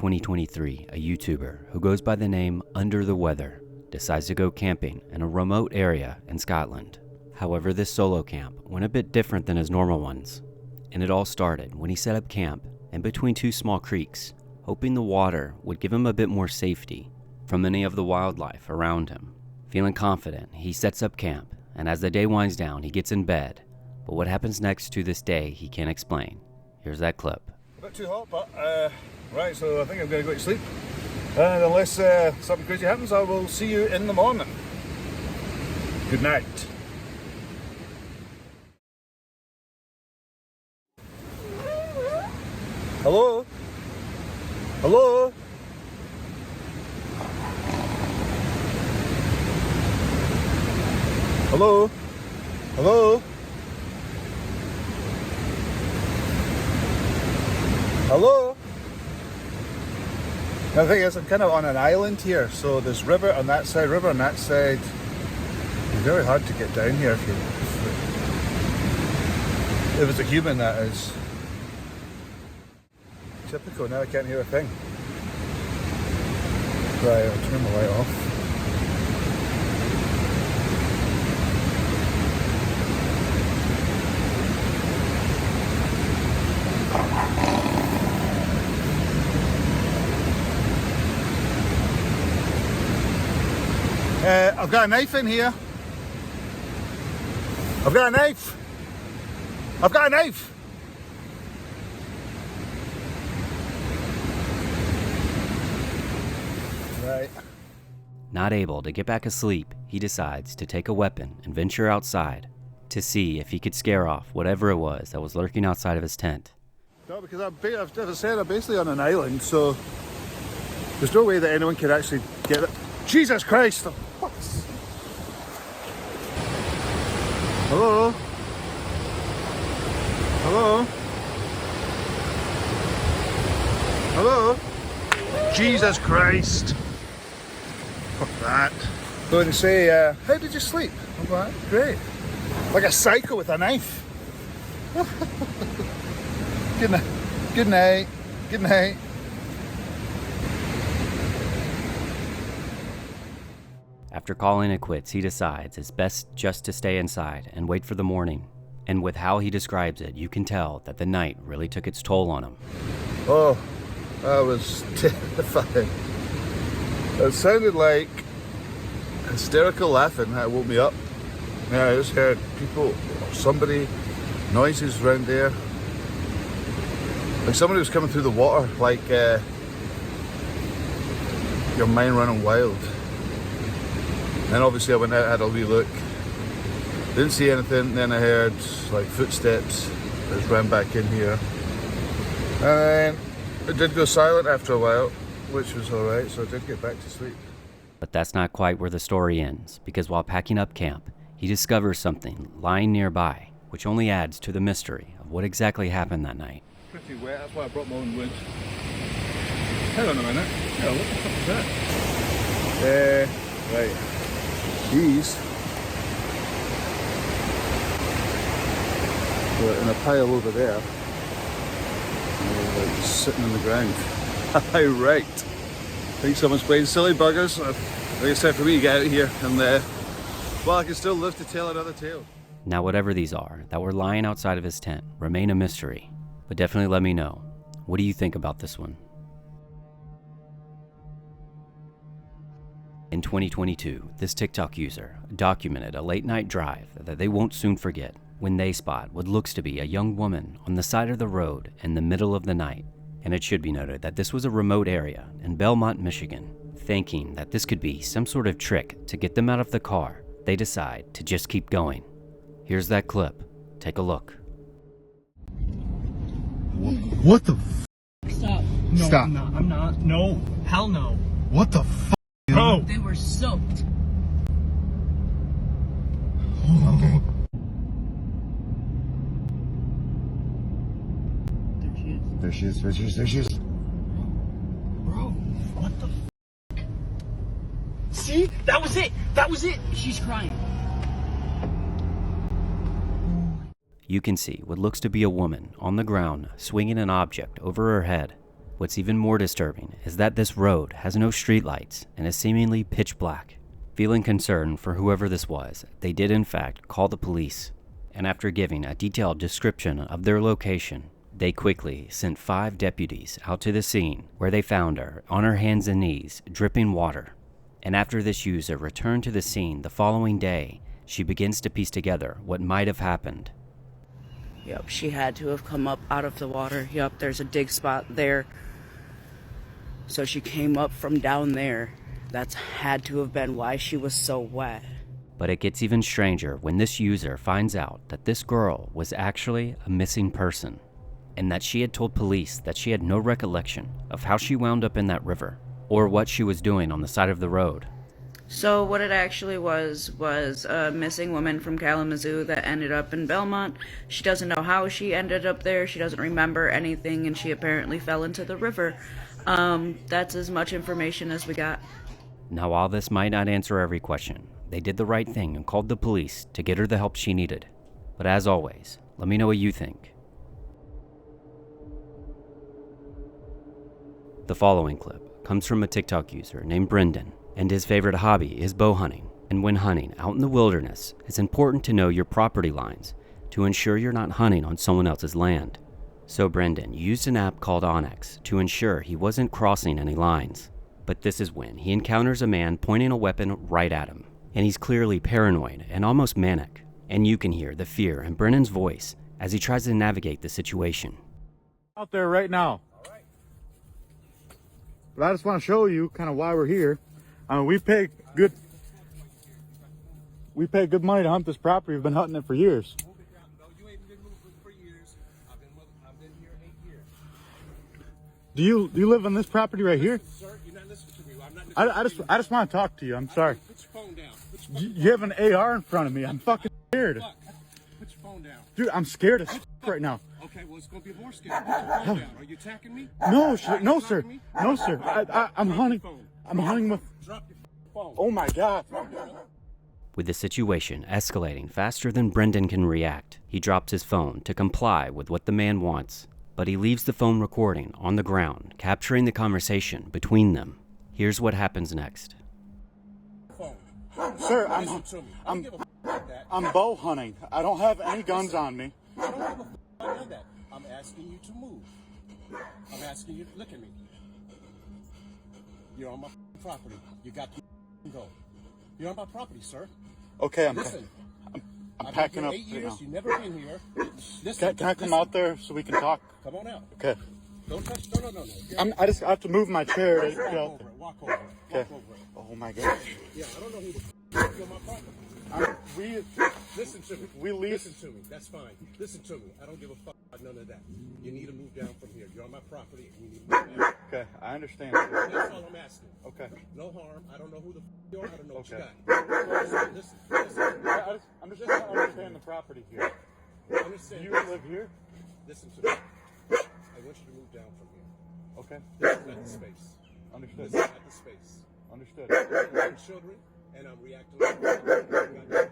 2023, a YouTuber who goes by the name Under the Weather decides to go camping in a remote area in Scotland. However, this solo camp went a bit different than his normal ones, and it all started when he set up camp in between two small creeks, hoping the water would give him a bit more safety from any of the wildlife around him. Feeling confident, he sets up camp, and as the day winds down, he gets in bed. But what happens next to this day, he can't explain. Here's that clip. A bit too hot, but right, so I think I'm going to go to sleep. And unless something crazy happens, I will see you in the morning. Good night. Hello? Hello? Hello? Hello? Hello? Now the thing is, I'm kind of on an island here, so there's river on that side, river on that side. It's very hard to get down here if it's a human, that is. Typical, now I can't hear a thing. Right, I'll turn the light off. I've got a knife in here. I've got a knife. I've got a knife. Right. Not able to get back asleep, he decides to take a weapon and venture outside to see if he could scare off whatever it was that was lurking outside of his tent. No, because as I said, I'm basically on an island, so there's no way that anyone could actually get it. Jesus Christ! What? Hello? Hello? Hello? Jesus Christ! Fuck that. Go and say, how did you sleep? I'm like, great. Like a psycho with a knife. Good night. Good night. Good night. After calling it quits, he decides it's best just to stay inside and wait for the morning. And with how he describes it, you can tell that the night really took its toll on him. Oh, that was terrifying. It sounded like hysterical laughing that woke me up. Yeah, I just heard people, or somebody, noises around there. Like somebody was coming through the water, like your mind running wild. And obviously I went out, had a wee look. Didn't see anything, then I heard like footsteps. I just ran back in here. And then it did go silent after a while, which was alright, so I did get back to sleep. But that's not quite where the story ends, because while packing up camp, he discovers something lying nearby, which only adds to the mystery of what exactly happened that night. Pretty wet, that's why I brought my own wood. Hang on a minute. Yeah, what the fuck is that? Right. These were in a pile over there. They're just sitting on the ground. Right. I think someone's playing silly buggers. Like I said, for me to get out of here and well, I can still live to tell another tale. Now, whatever these are that were lying outside of his tent remain a mystery, but definitely let me know. What do you think about this one? In 2022, this TikTok user documented a late night drive that they won't soon forget when they spot what looks to be a young woman on the side of the road in the middle of the night. And it should be noted that this was a remote area in Belmont, Michigan. Thinking that this could be some sort of trick to get them out of the car, they decide to just keep going. Here's that clip. Take a look. What the f? Stop. No, Stop. I'm not. No. Hell no. What the f? Bro. They were soaked. Oh. There she is. There she is. There she is. Bro, what the f? See? That was it. That was it. She's crying. You can see what looks to be a woman on the ground swinging an object over her head, What's even more disturbing is that this road has no streetlights and is seemingly pitch black. Feeling concerned for whoever this was, they did in fact call the police, and after giving a detailed description of their location, they quickly sent 5 deputies out to the scene where they found her on her hands and knees, dripping water. And after this user returned to the scene the following day, she begins to piece together what might have happened. Yep, she had to have come up out of the water. Yep, there's a dig spot there. So she came up from down there. That's had to have been why she was so wet. But it gets even stranger when this user finds out that this girl was actually a missing person, and that she had told police that she had no recollection of how she wound up in that river, or what she was doing on the side of the road. So what it actually was a missing woman from Kalamazoo that ended up in Belmont. She doesn't know how she ended up there. She doesn't remember anything, and she apparently fell into the river. That's as much information as we got. Now, while this might not answer every question, they did the right thing and called the police to get her the help she needed. But as always, let me know what you think. The following clip comes from a TikTok user named Brendan, and his favorite hobby is bow hunting. And when hunting out in the wilderness, it's important to know your property lines to ensure you're not hunting on someone else's land. So Brendan used an app called Onyx to ensure he wasn't crossing any lines. But this is when he encounters a man pointing a weapon right at him. And he's clearly paranoid and almost manic. And you can hear the fear in Brennan's voice as he tries to navigate the situation. Out there right now. But I just want to show you kind of why we're here. We pay good money to hunt this property. We've been hunting it for years. You ain't been moving for years. I've been here 8 years. Do you live on this property right here? Sir, you're not listening to me. I'm not listening to you. I just want to talk to you. I'm sorry. Put your phone down. You have an AR in front of me. I'm fucking scared. Put your phone down. Dude, I'm scared as right now. Okay, well, it's going to be more scary. Put your phone down. Are you attacking me? No, no, sir. No, sir. I'm hunting. I'm hunting with. Drop your phone. Oh my God. With the situation escalating faster than Brendan can react, he drops his phone to comply with what the man wants. But he leaves the phone recording on the ground, capturing the conversation between them. Here's what happens next. Sir, Listen to me. I don't give a about that. I'm bow hunting. I don't have any guns on me. I don't give a about that. I'm asking you to move. I'm asking you to look at me. You're on my property. You got to go. You're on my property, sir. Okay, Listen. I'm packing up 8 right years. now. You've never been here. Listen. Can I come out there so we can talk? Come on out. Okay. Don't touch. No. I just have to move my chair to Just get walk out over there. it. Walk over it. Okay. Walk over it. Oh my God. Yeah, I don't know who the you're on my property. Listen to me. We leave. Listen to me. That's fine. Listen to me. I don't give a fuck about none of that. You need to move down from here. You're on my property and you need to move down. Okay, I understand. That's all I'm asking. Okay. No harm. I don't know who the you are. I don't know what you Okay. got. Listen. I'm just trying to understand the property here. Understand. You live here? Listen to me. I want you to move down from here. Okay. This is not the space. Understood. This is not the space. Understood. I'm children, and I'm reacting like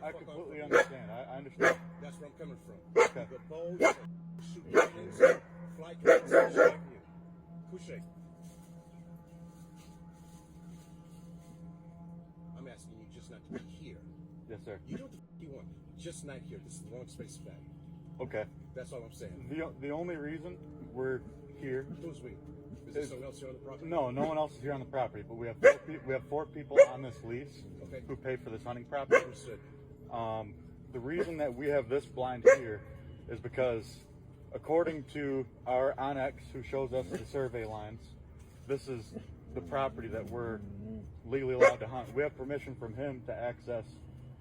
I completely understand. I understand. That's where I'm coming from. Okay. The bows, shoot things, fly kites, shake you. Who shake? I'm asking you just not to be here. Yes, sir. You know what the f you want. Just not here. This is the wrong space for that. Okay. That's all I'm saying. The only reason we're here. Who's we? Is there someone else here on the property? No one else is here on the property, but we have 4 people on this lease Okay. who pay for this hunting property. Understood. The reason that we have this blind here is because, according to our Onyx, who shows us the survey lines, this is the property that we're legally allowed to hunt. We have permission from him to access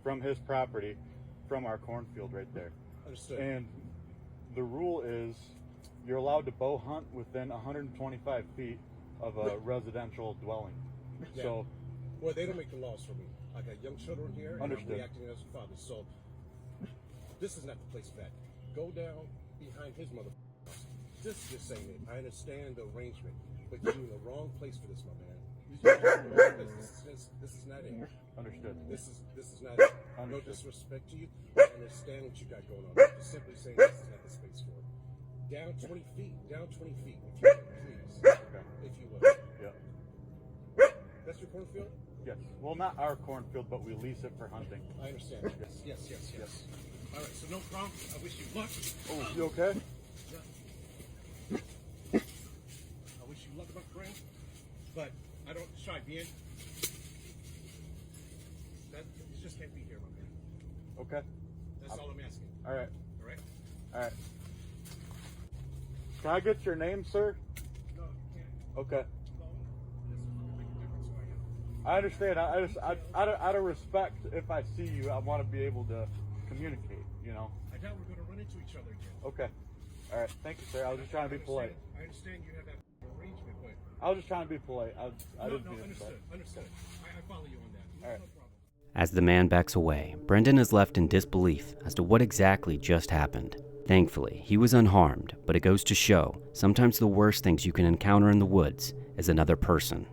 from his property from our cornfield right there. Understood. And the rule is you're allowed to bow hunt within 125 feet of a residential dwelling. Yeah. So, Well, they don't make the laws for me. I got young children here, and Understood. I'm reacting as a father. So, this is not the place for that. Go down behind his mother. This is just saying it. I understand the arrangement, but you're in the wrong place for this, my man. This is not it. understood. This is not it. No Understood. disrespect to you. I understand what you got going on. I'm just simply saying this is not the space for it. Down 20 feet. Down 20 feet, if you can, please. Okay. cornfield? Yes. Well, not our cornfield, but we lease it for hunting. I understand. Yes. All right, so no problem. I wish you luck. Oh, you okay? I wish you luck, my friend. But I don't try bien. That you just can't be here, my man. Okay. That's all I'm asking. All right. All right? All right. Can I get your name, sir? No, you can't. Okay. No, this is going to make a difference who I am. I understand. Out of respect, if I see you, I want to be able to communicate. You know. I doubt we're going to run into each other again. Okay. All right. Thank you, sir. I was just trying to be polite. I understand you have that arrangement, but I was just trying to be polite. I didn't mean to understood. upset. Understood. I follow you on that. All right. No problem. As the man backs away, Brendan is left in disbelief as to what exactly just happened. Thankfully, he was unharmed, but it goes to show sometimes the worst things you can encounter in the woods is another person.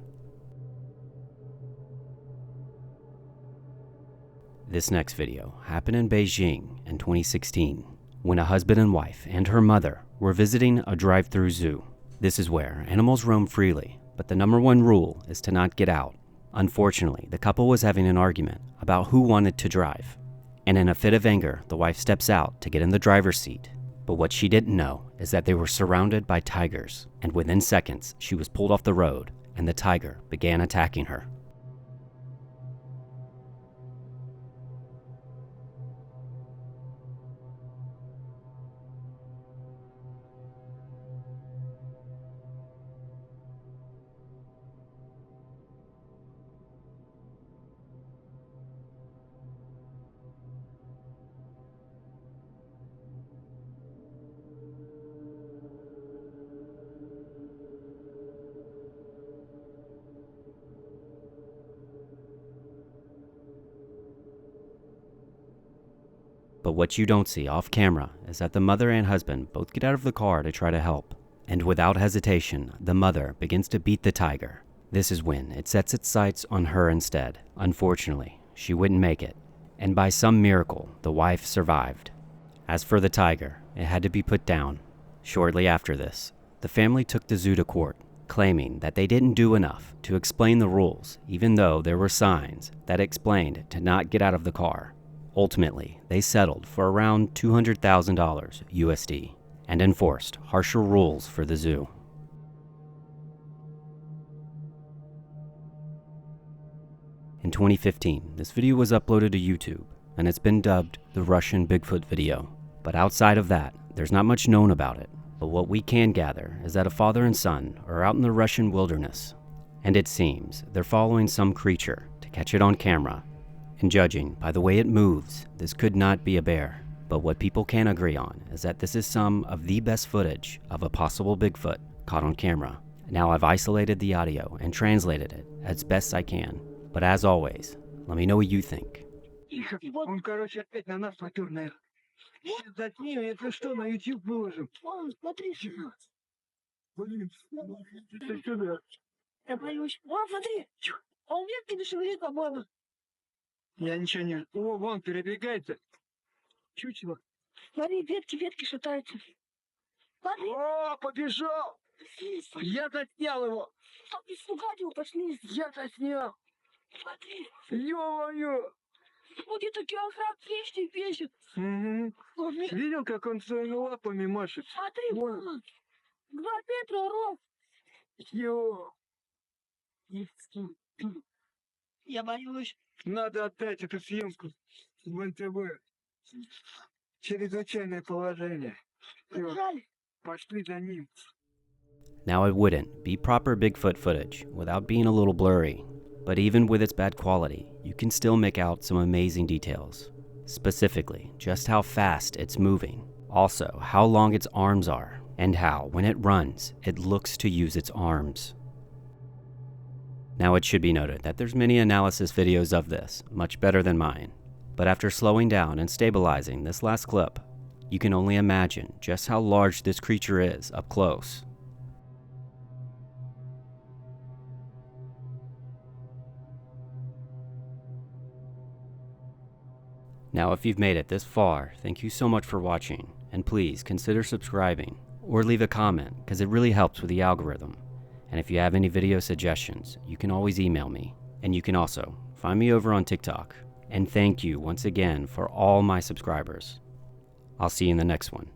This next video happened in Beijing in 2016, when a husband and wife and her mother were visiting a drive-through zoo. This is where animals roam freely, but the number one rule is to not get out. Unfortunately, the couple was having an argument about who wanted to drive, and in a fit of anger, the wife steps out to get in the driver's seat. But what she didn't know is that they were surrounded by tigers, and within seconds, she was pulled off the road, and the tiger began attacking her. But what you don't see off camera is that the mother and husband both get out of the car to try to help. And without hesitation, the mother begins to beat the tiger. This is when it sets its sights on her instead. Unfortunately, she wouldn't make it. And by some miracle, the wife survived. As for the tiger, it had to be put down. Shortly after this, the family took the zoo to court, claiming that they didn't do enough to explain the rules, even though there were signs that explained to not get out of the car. Ultimately, they settled for around $200,000 USD and enforced harsher rules for the zoo. In 2015, this video was uploaded to YouTube, and it's been dubbed the Russian Bigfoot video. But outside of that, there's not much known about it. But what we can gather is that a father and son are out in the Russian wilderness, and it seems they're following some creature to catch it on camera. And judging by the way it moves, this could not be a bear. But what people can agree on is that this is some of the best footage of a possible Bigfoot caught on camera. Now I've isolated the audio and translated it as best I can. But as always, let me know what you think. Он, короче, опять на нас напер, наверное. Сейчас затмим, если что, на YouTube выложим. Вон, смотри, чё. Блин, ты сюда. Я боюсь. Вон, смотри. А у ветки на шевелит обмана. Я ничего не... О, вон, перебегается. Чучело. Смотри, ветки шатаются. Смотри. О, побежал! Я заснял его! Чтоб не испугать его, пошли. Я заснял! Смотри. Ё-моё! Вот это килограмм 200 весит. Угу. Вот, Видел, как он своими лапами машет? смотри, Вон. вон. 2 метра рост. Ё! Я боюсь. Надо отдать эту съемку в НТВ. Чрезвычайное положение. Всё, Жаль. пошли за ним. Now it wouldn't be proper Bigfoot footage without being a little blurry, but even with its bad quality, you can still make out some amazing details. Specifically, just how fast it's moving, also how long its arms are, and how, when it runs, it looks to use its arms. Now it should be noted that there's many analysis videos of this, much better than mine, but after slowing down and stabilizing this last clip, you can only imagine just how large this creature is up close. Now if you've made it this far, thank you so much for watching, and please consider subscribing, or leave a comment, because it really helps with the algorithm. And if you have any video suggestions, you can always email me. And you can also find me over on TikTok. And thank you once again for all my subscribers. I'll see you in the next one.